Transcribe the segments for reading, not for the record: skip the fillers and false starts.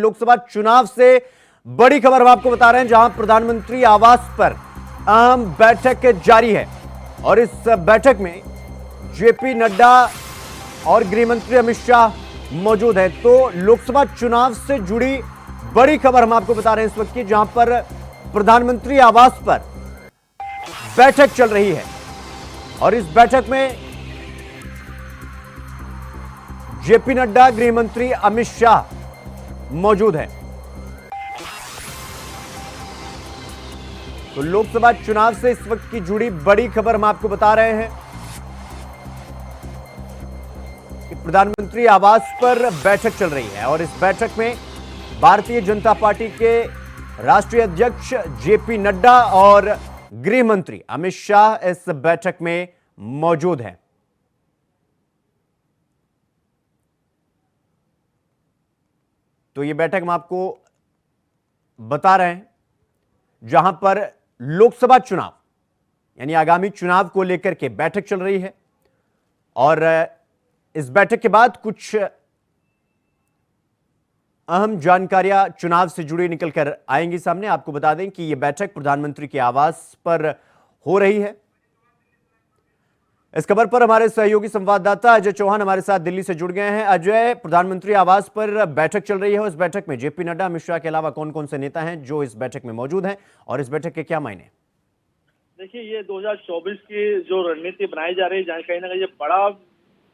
लोकसभा चुनाव से बड़ी खबर हम आपको बता रहे हैं, जहां प्रधानमंत्री आवास पर अहम बैठक जारी है और इस बैठक में जेपी नड्डा और गृह मंत्री अमित शाह मौजूद हैं। तो लोकसभा चुनाव से जुड़ी बड़ी खबर हम आपको बता रहे हैं इस वक्त की, जहां पर प्रधानमंत्री आवास पर बैठक चल रही है और इस बैठक में जेपी नड्डा, गृह मंत्री अमित शाह मौजूद हैं। तो लोकसभा चुनाव से इस वक्त की जुड़ी बड़ी खबर हम आपको बता रहे हैं कि प्रधानमंत्री आवास पर बैठक चल रही है और इस बैठक में भारतीय जनता पार्टी के राष्ट्रीय अध्यक्ष जेपी नड्डा और गृह मंत्री अमित शाह इस बैठक में मौजूद हैं। तो ये बैठक हम आपको बता रहे हैं, जहां पर लोकसभा चुनाव यानी आगामी चुनाव को लेकर के बैठक चल रही है और इस बैठक के बाद कुछ अहम जानकारियां चुनाव से जुड़ी निकलकर आएंगी सामने। आपको बता दें कि यह बैठक प्रधानमंत्री के आवास पर हो रही है। इस खबर पर हमारे सहयोगी संवाददाता अजय चौहान हमारे साथ दिल्ली से जुड़ गए हैं। अजय, प्रधानमंत्री आवास पर बैठक चल रही है और इस बैठक में जेपी नड्डा, अमित शाह के अलावा कौन कौन से नेता हैं जो इस बैठक में मौजूद हैं और इस बैठक के क्या मायने? देखिए, ये 2024 की जो रणनीति बनाई जा रही है, जहाँ कहीं ना कहीं ये बड़ा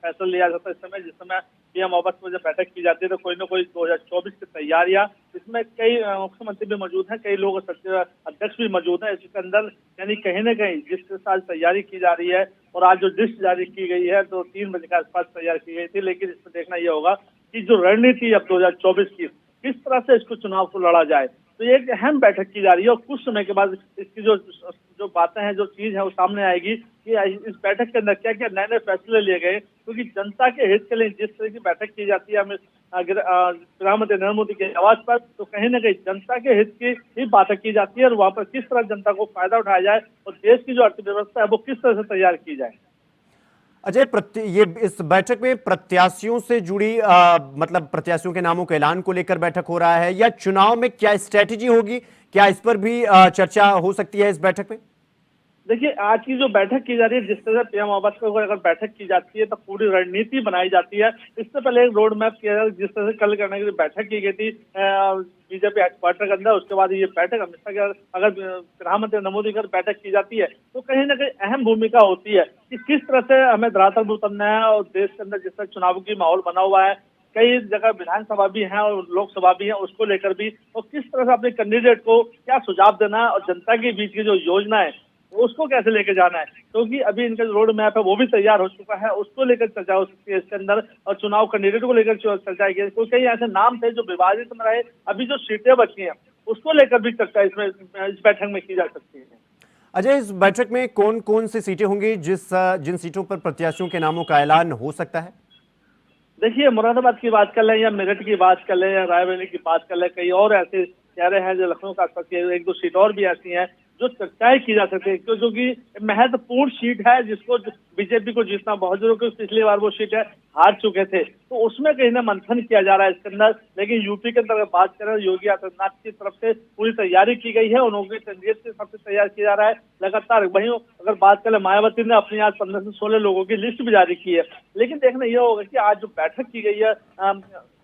फैसला लिया जाता है इस समय, जिस समय पीएम आवास पर जब बैठक की जाती है तो कोई ना कोई 2024 की तैयारियां, इसमें कई मुख्यमंत्री भी मौजूद हैं, कई लोग अध्यक्ष भी मौजूद हैं इसके अंदर। यानी कहीं ना कहीं जिसके साथ तैयारी की जा रही है और आज जो लिस्ट जारी की गई है तो 3 बजे के आसपास तैयार की गई थी, लेकिन इसमें देखना यह होगा कि जो रणनीति अब 2024 की किस तरह से इसको चुनाव को लड़ा जाए। तो ये एक अहम बैठक की जा रही है और कुछ समय के बाद इसकी जो बातें हैं, जो चीज है वो सामने आएगी कि इस बैठक के अंदर क्या क्या नए नए फैसले लिए गए, क्योंकि जनता के हित के लिए जिस तरह की बैठक की जाती है प्रधानमंत्री नरेंद्र मोदी के आवास पर, तो कहीं ना कहीं जनता के हित की ही बातें की जाती है और वहां पर किस तरह जनता को फायदा उठाया जाए और देश की जो अर्थव्यवस्था है वो किस तरह से तैयार की जाए। अजय, ये इस बैठक में प्रत्याशियों से जुड़ी मतलब प्रत्याशियों के नामों के ऐलान को लेकर बैठक हो रहा है या चुनाव में क्या स्ट्रेटेजी होगी, क्या इस पर भी चर्चा हो सकती है इस बैठक में? देखिए, आज की जो बैठक की जा रही है, जिस तरह से पीएम आवास पर अगर बैठक की जाती है तो पूरी रणनीति बनाई जाती है। इससे पहले एक रोड मैप किया जाता है, जिस तरह से कल करने के लिए बैठक की गई थी बीजेपी हेडक्वार्टर के अंदर। उसके बाद ये बैठक अमित शाह की अगर प्रधानमंत्री नरेंद्र मोदी की बैठक की जाती है तो कहीं ना कहीं अहम भूमिका होती है कि किस तरह से हमें धरातल पर उतरना है और देश के अंदर जिस तरह चुनाव की माहौल बना हुआ है, कई जगह विधानसभा भी है और लोकसभा भी है, उसको लेकर भी, और किस तरह से अपने कैंडिडेट को क्या सुझाव देना है और जनता के बीच की जो योजना है उसको कैसे लेके जाना है, क्योंकि अभी इनका जो रोड मैप है वो भी तैयार हो चुका है, उसको लेकर चर्चा हो सकती है इसके अंदर और चुनाव कैंडिडेट को लेकर चर्चा की। कोई कई ऐसे नाम थे जो विवादित में रहे, अभी जो सीटें बची हैं उसको लेकर भी चर्चा इसमें इस बैठक में की जा सकती है। अजय, इस बैठक में कौन कौन सी सीटें होंगी जिन सीटों पर प्रत्याशियों के नामों का ऐलान हो सकता है? देखिए, मुरादाबाद की बात कर लें या मेरठ की बात कर लें या रायबरेली की बात कर लें, कई और ऐसे चेहरे हैं जो लखनऊ के आसपास की एक दो सीट और भी ऐसी हैं जो चर्चाएं की जा सकती है, क्योंकि महत्वपूर्ण सीट है जिसको बीजेपी को जीतना बहुत जरूरी है। पिछली बार वो सीट है हार चुके थे, तो उसमें कहीं ना मंथन किया जा रहा है इसके अंदर। लेकिन यूपी के अंदर अगर बात करें, योगी आदित्यनाथ की तरफ से पूरी तैयारी की गई है, उनके कैंडिडेट के सबसे तैयार किया जा रहा है लगातार। वहीं अगर बात करें, मायावती ने अपनी आज 15 से 16 लोगों की लिस्ट भी जारी की है। लेकिन देखना यह होगा कि आज जो बैठक की गई है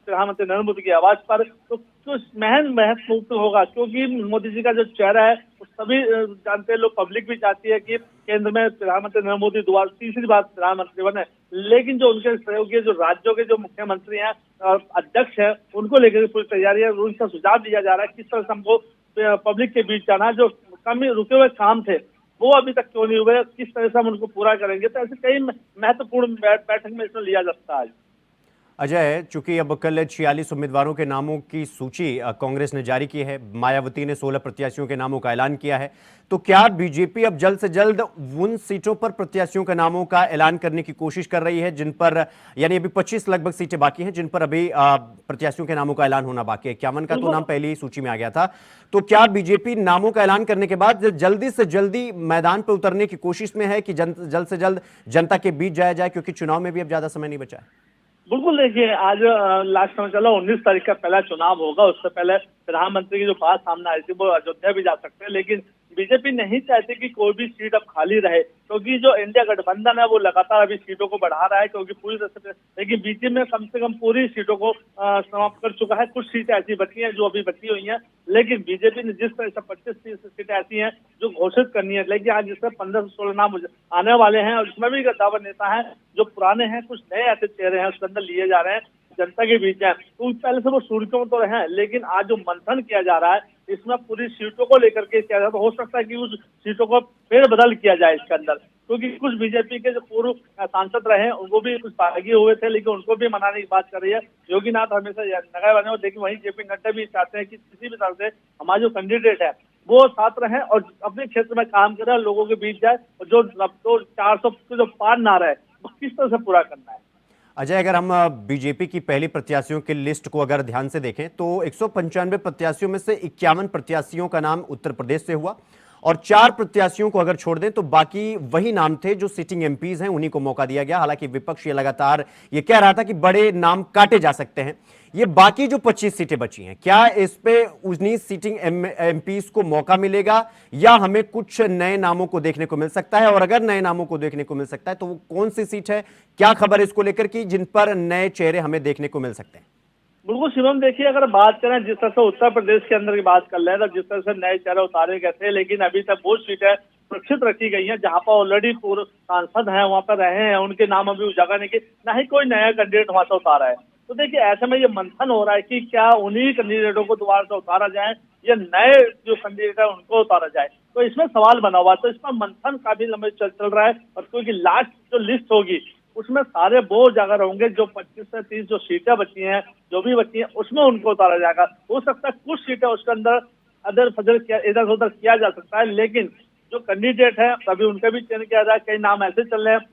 प्रधानमंत्री नरेंद्र मोदी के आवास पर, तो महत्वपूर्ण होगा, क्योंकि मोदी जी का जो चेहरा है वो सभी जानते हैं, लोग पब्लिक भी चाहती है कि केंद्र में प्रधानमंत्री नरेंद्र मोदी दोबारा तीसरी बार प्रधानमंत्री बने। लेकिन जो उनके सहयोगी जो राज्यों के जो मुख्यमंत्री हैं और अध्यक्ष हैं, उनको लेकर पूरी तैयारी है, उनका सुझाव दिया जा रहा है किस तरह से हमको पब्लिक के बीच जाना, जो कमी रुके हुए काम थे वो अभी तक क्यों नहीं हुए, किस तरह से हम उनको पूरा करेंगे। तो ऐसे कई महत्वपूर्ण बैठक में इसमें लिया जा सकता है। अजय, चूंकि अब कल 46 उम्मीदवारों के नामों की सूची कांग्रेस ने जारी की है, मायावती ने 16 प्रत्याशियों के नामों का ऐलान किया है, तो क्या बीजेपी अब जल्द से जल्द उन सीटों पर प्रत्याशियों के नामों का ऐलान करने की कोशिश कर रही है जिन पर, यानी अभी 25 लगभग सीटें बाकी हैं जिन पर अभी प्रत्याशियों के नामों का ऐलान होना बाकी है? 51 का तो नाम पहले ही सूची में आ गया था। तो क्या बीजेपी नामों का ऐलान करने के बाद जल्दी से जल्दी मैदान पर उतरने की कोशिश में है कि जल्द से जल्द जनता के बीच जाया जाए, क्योंकि चुनाव में भी अब ज्यादा समय नहीं बचा है? बिल्कुल देखिए, आज लास्ट समय चला 19 तारीख का पहला चुनाव होगा। उससे पहले प्रधानमंत्री की जो बात सामने आई थी वो अयोध्या भी जा सकते हैं, लेकिन बीजेपी नहीं चाहती कि कोई भी सीट अब खाली रहे, क्योंकि जो इंडिया गठबंधन है वो लगातार अभी सीटों को बढ़ा रहा है, क्योंकि पूरी तरह से, लेकिन बीजेपी में कम से कम पूरी सीटों को समाप्त कर चुका है। कुछ सीटें ऐसी बची हैं जो अभी बची हुई हैं, लेकिन बीजेपी ने जिस तरह से 25 सीटें ऐसी हैं जो घोषित करनी है, लेकिन आज जिसमें 15 से 16 नाम आने वाले हैं, और इसमें भी गद्दावर नेता हैं जो पुराने हैं, कुछ नए ऐसे चेहरे हैं उसके अंदर लिए जा रहे हैं, जनता के बीच है। तो पहले से वो सुर्खियों में तो रहे हैं, लेकिन आज जो मंथन किया जा रहा है इसमें पूरी सीटों को लेकर के किया जा रहा है। तो हो सकता है कि उस सीटों को फेरबदल किया जाए इसके अंदर, क्योंकि कुछ बीजेपी के जो पूर्व सांसद रहे हैं उनको भी कुछ बागी हुए थे, लेकिन उनको भी मनाने की बात कर रही है योगीनाथ हमेशा नगर बने हो। लेकिन वहीं जेपी नड्डा भी चाहते हैं कि किसी भी तरह से हमारे जो कैंडिडेट है वो साथ रहे और अपने क्षेत्र में काम करे, लोगों के बीच जाए, और जो 400 जो पार ना रहे वो किस तरह से पूरा करना है। अजय, अगर हम बीजेपी की पहली प्रत्याशियों की लिस्ट को अगर ध्यान से देखें तो 195 प्रत्याशियों में से 51 प्रत्याशियों का नाम उत्तर प्रदेश से हुआ, और 4 प्रत्याशियों को अगर छोड़ दें तो बाकी वही नाम थे जो सिटिंग एमपीज हैं, उन्हीं को मौका दिया गया। हालांकि विपक्ष ये लगातार ये कह रहा था कि बड़े नाम काटे जा सकते हैं। ये बाकी जो 25 सीटें बची हैं, क्या इस पे उन्हीं सिटिंग एमपीज को मौका मिलेगा या हमें कुछ नए नामों को देखने को मिल सकता है? और अगर नए नामों को देखने को मिल सकता है तो वो कौन सी सीट है, क्या खबर है इसको लेकर की जिन पर नए चेहरे हमें देखने को मिल सकते हैं? बिल्कुल शिवम, देखिए अगर बात करें जिस तरह से उत्तर प्रदेश के अंदर की बात कर रहे हैं, तो जिस तरह से नए चेहरे उतारे गए थे, लेकिन अभी तक वो सीटें सुरक्षित रखी गई हैं जहां पर ऑलरेडी पूर्व सांसद हैं, वहां पर रहे हैं, उनके नाम अभी उजागर नहीं किए, ना ही कोई नया कैंडिडेट वहां से उतारा है। तो देखिए ऐसे में ये मंथन हो रहा है कि क्या उन्हीं कैंडिडेटों को दोबारा से उतारा जाए या नए जो कैंडिडेट है उनको उतारा जाए। तो इसमें सवाल बना हुआ, तो इसमें मंथन काफी लंबे चल रहा है, और क्योंकि लास्ट जो लिस्ट होगी उसमें सारे वो उजागर होंगे, जो 25 से 30 जो सीटें बची हैं, जो भी बची हैं, उसमें उनको उतारा जाएगा। हो सकता है कुछ सीटें उसके अंदर अदर फजर किया, इधर उधर किया जा सकता है, लेकिन जो कैंडिडेट है अभी उनका भी चयन किया जाए। कई नाम ऐसे चल रहे हैं,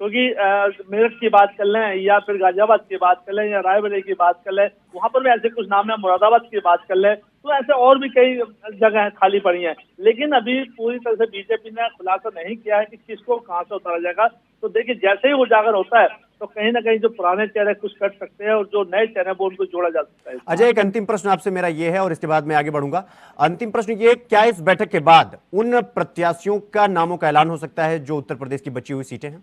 क्योंकि मेरठ की बात कर लें या फिर गाजियाबाद की बात कर लें या रायबरेली की बात कर लें, वहां पर भी ऐसे कुछ नाम है, मुरादाबाद की बात कर लें, तो ऐसे और भी कई जगह खाली पड़ी हैं। लेकिन अभी पूरी तरह से बीजेपी ने खुलासा नहीं किया है कि किसको कहां से उतारा जाएगा। तो देखिए जैसे ही उजागर होता है तो कहीं ना कहीं जो पुराने चेहरे कुछ कट सकते हैं और जो नए चेहरे वो उनको जोड़ा जा सकता है। अजय, एक अंतिम प्रश्न आपसे मेरा ये है और इसके बाद मैं आगे बढ़ूंगा। अंतिम प्रश्न ये, क्या इस बैठक के बाद उन प्रत्याशियों का नामों का ऐलान हो सकता है जो उत्तर प्रदेश की बची हुई सीटें हैं?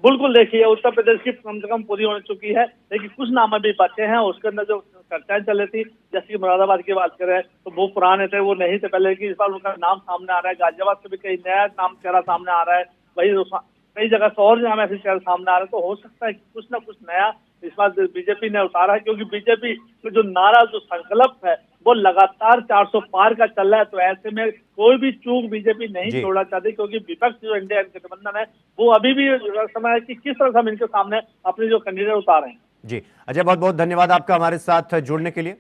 बिल्कुल देखिए, उत्तर प्रदेश की कम से कम पूरी हो चुकी है, लेकिन कुछ नाम अभी बचे हैं। उसके अंदर जो चर्चाएं चल रही थी, जैसे कि मुरादाबाद की बात करें तो वो पुराने थे, वो नहीं थे पहले, लेकिन इस बार उनका नाम सामने आ रहा है। गाजियाबाद से भी कई नया नाम चेहरा सामने आ रहा है, वही कई जगह से और नाम ऐसे चेहरे सामने आ रहे हैं। तो हो सकता है कि कुछ ना कुछ नया इस बार बीजेपी ने उतारा है, क्योंकि बीजेपी का जो नारा, जो संकल्प है वो लगातार 400 पार का चल रहा है। तो ऐसे में कोई भी चूक बीजेपी नहीं छोड़ना चाहती, क्योंकि विपक्ष जो इंडिया गठबंधन है वो अभी भी समय है कि किस तरह से हम इनके सामने अपने जो कैंडिडेट उतारे हैं। जी अजय, बहुत बहुत धन्यवाद आपका हमारे साथ जुड़ने के लिए।